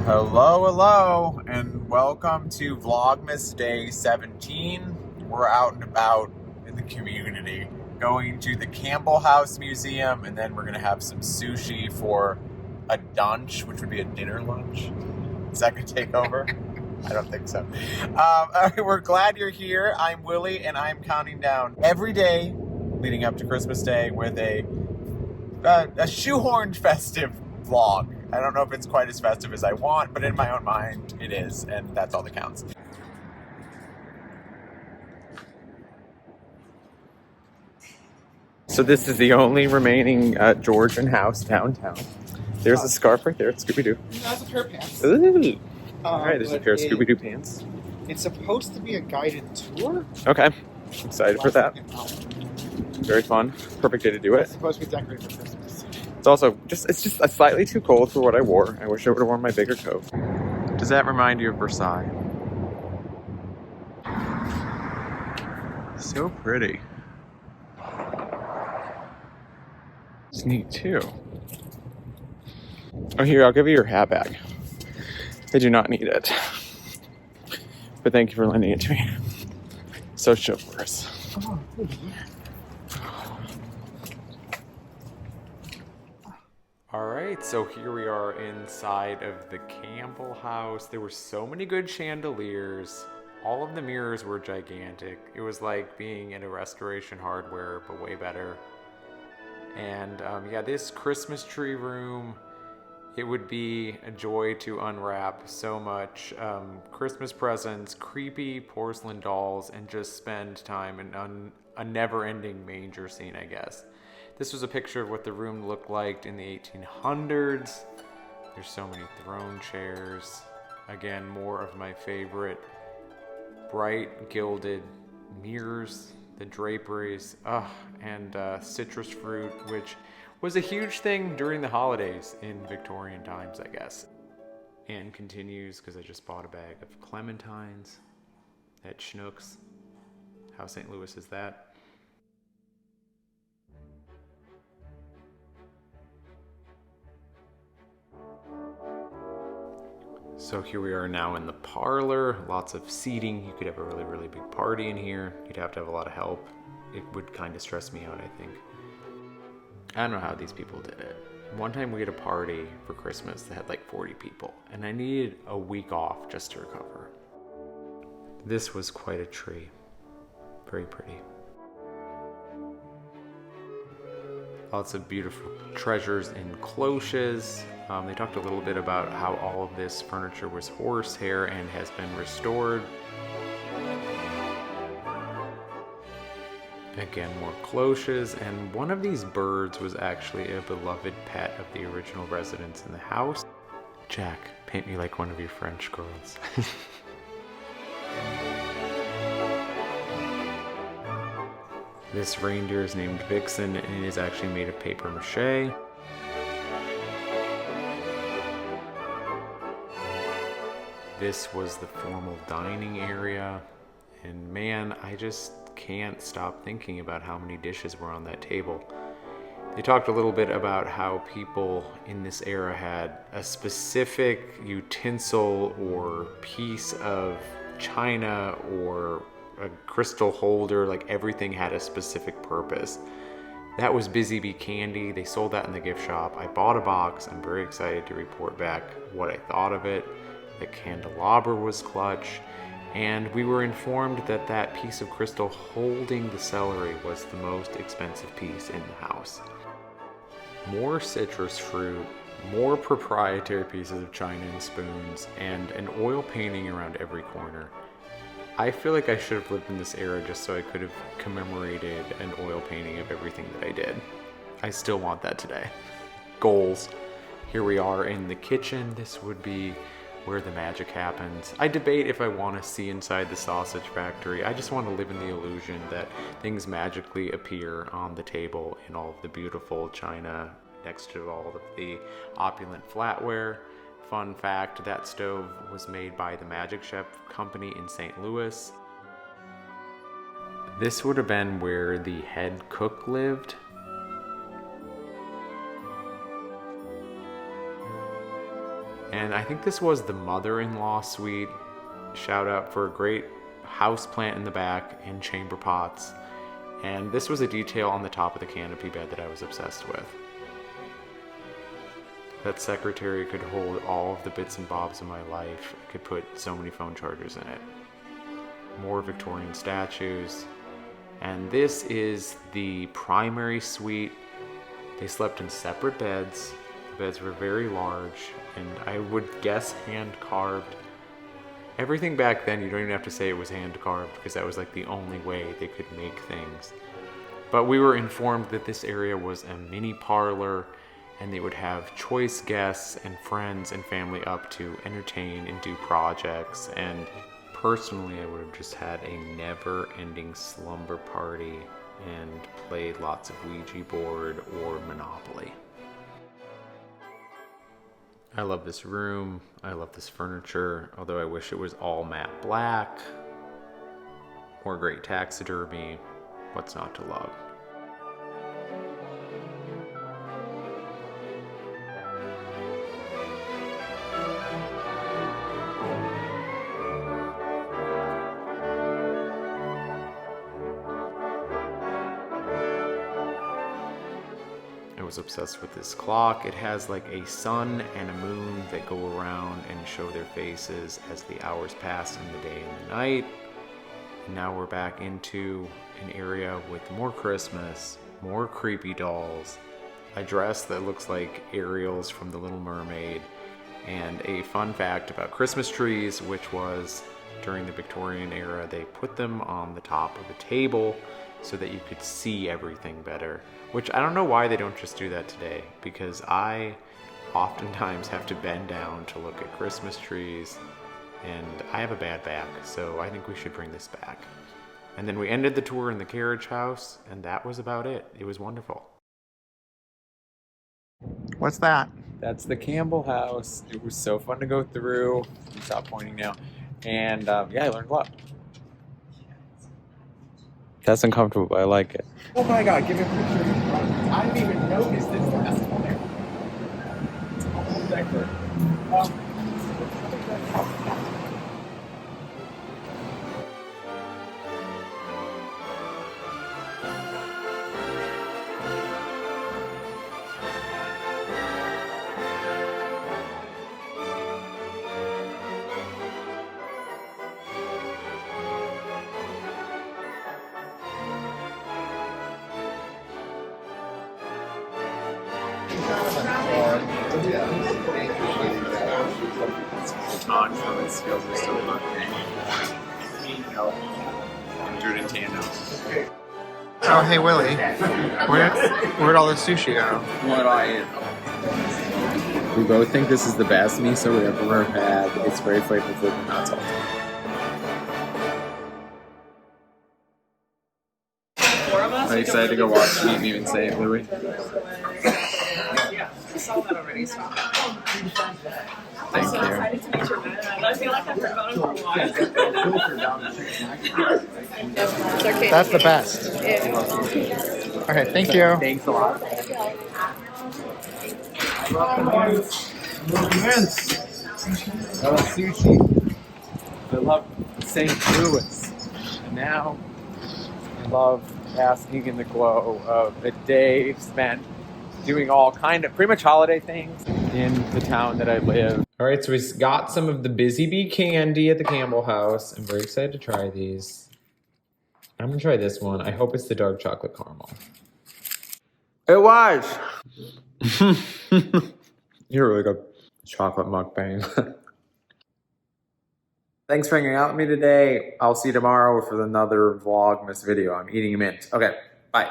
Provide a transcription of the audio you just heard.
Hello, hello, and welcome to Vlogmas Day 17. We're out and about in the community, going to the Campbell House Museum, and then we're going to have some sushi for a dunch, which would be a dinner lunch. Is that going to take over? I don't think so. We're glad you're here. I'm Willie, and I'm counting down every day leading up to Christmas Day with a shoehorned festive vlog. I don't know if it's quite as festive as I want, but in my own mind, it is, and that's all that counts. So this is the only remaining Georgian house downtown. There's a scarf right there. It's Scooby-Doo. That's a pair of pants. Ooh. All right, there's a pair of Scooby-Doo pants. It's supposed to be a guided tour. Okay, excited for that. Very fun. Perfect day to do it. It's supposed to be decorated for Christmas. It's also just slightly too cold for what I wore. I wish I would have worn my bigger coat. Does that remind you of Versailles? So pretty. It's neat too. Oh, here, I'll give you your hat back. I do not need it. But thank you for lending it to me. So chivalrous. Oh, Alright, so here we are inside of the Campbell House. There were so many good chandeliers. All of the mirrors were gigantic. It was like being in a Restoration Hardware, but way better. And yeah, this Christmas tree room, it would be a joy to unwrap so much Christmas presents, creepy porcelain dolls, and just spend time in a never-ending manger scene, I guess. This was a picture of what the room looked like in the 1800s. There's so many throne chairs. Again, more of my favorite bright gilded mirrors, the draperies, and citrus fruit, which was a huge thing during the holidays in Victorian times, I guess. And continues because I just bought a bag of clementines at Schnucks. How St. Louis is that? So here we are now in the parlor, lots of seating. You could have a really, really big party in here. You'd have to have a lot of help. It would kind of stress me out, I think. I don't know how these people did it. One time we had a party for Christmas that had like 40 people, and I needed a week off just to recover. This was quite a tree. Very pretty. Lots of beautiful treasures in cloches. They talked a little bit about how all of this furniture was horsehair and has been restored. Again, more cloches, and one of these birds was actually a beloved pet of the original residents in the house. Jack, paint me like one of your French girls. This reindeer is named Vixen, and it is actually made of paper mache. This was the formal dining area, and man, I just can't stop thinking about how many dishes were on that table. They talked a little bit about how people in this era had a specific utensil or piece of china or a crystal holder, like everything had a specific purpose. That was Busy Bee candy. They sold that in the gift shop. I bought a box. I'm very excited to report back what I thought of it. The candelabra was clutch, and we were informed that that piece of crystal holding the celery was the most expensive piece in the house. More citrus fruit, more proprietary pieces of china and spoons, and an oil painting around every corner. I feel like I should have lived in this era just so I could have commemorated an oil painting of everything that I did. I still want that today. Goals. Here we are in the kitchen. This would be where the magic happens. I debate if I want to see inside the sausage factory. I just want to live in the illusion that things magically appear on the table in all of the beautiful china next to all of the opulent flatware. Fun fact, that stove was made by the Magic Chef Company in St. Louis. This would have been where the head cook lived. And I think this was the mother-in-law suite. Shout out for a great house plant in the back and chamber pots. And this was a detail on the top of the canopy bed that I was obsessed with. That secretary could hold all of the bits and bobs of my life. I could put so many phone chargers in it. More Victorian statues. And this is the primary suite. They slept in separate beds. The beds were very large, and I would guess hand carved. Everything back then, you don't even have to say it was hand carved, because that was like the only way they could make things. But we were informed that this area was a mini parlor, and they would have choice guests and friends and family up to entertain and do projects. And personally, I would have just had a never-ending slumber party and played lots of Ouija board or Monopoly. I love this room. I love this furniture, although I wish it was all matte black. More great taxidermy. What's not to love? I was obsessed with this clock. It has like a sun and a moon that go around and show their faces as the hours pass in the day and the night. And now we're back into an area with more Christmas, more creepy dolls, a dress that looks like Ariel's from The Little Mermaid, and a fun fact about Christmas trees, which was during the Victorian era, they put them on the top of a table so that you could see everything better. Which I don't know why they don't just do that today, because I oftentimes have to bend down to look at Christmas trees, and I have a bad back, so I think we should bring this back. And then we ended the tour in the carriage house, and that was about it. It was wonderful. What's that? That's the Campbell House. It was so fun to go through. Stop pointing now. And yeah, I learned a lot. That's uncomfortable, but I like it. Oh my god, give me a picture. I didn't even notice this last one. It's almost diaper. On from its skills are still not do it in tandem. Oh, hey Willie, where'd all the sushi go? What do I eat? We both think this is the best miso we've ever had. It's very flavorful and not salty. Are you excited to go watch Meet Me in St. Louis? Yeah, I saw that already. So. Thank you. Excited to meet you, man. I feel like I've heard about him for a while. That's the best. Okay, thank you. Thanks a lot. I love sushi. I love St. Louis. And now I love basking in the glow of a day spent doing all kind of pretty much holiday things in the town that I live. All right, so we got some of the Busy Bee candy at the Campbell House. I'm very excited to try these. I'm gonna try this one. I hope it's the dark chocolate caramel. It was! You're really good. Chocolate mukbang. Thanks for hanging out with me today. I'll see you tomorrow for another Vlogmas video. I'm eating a mint. Okay, bye.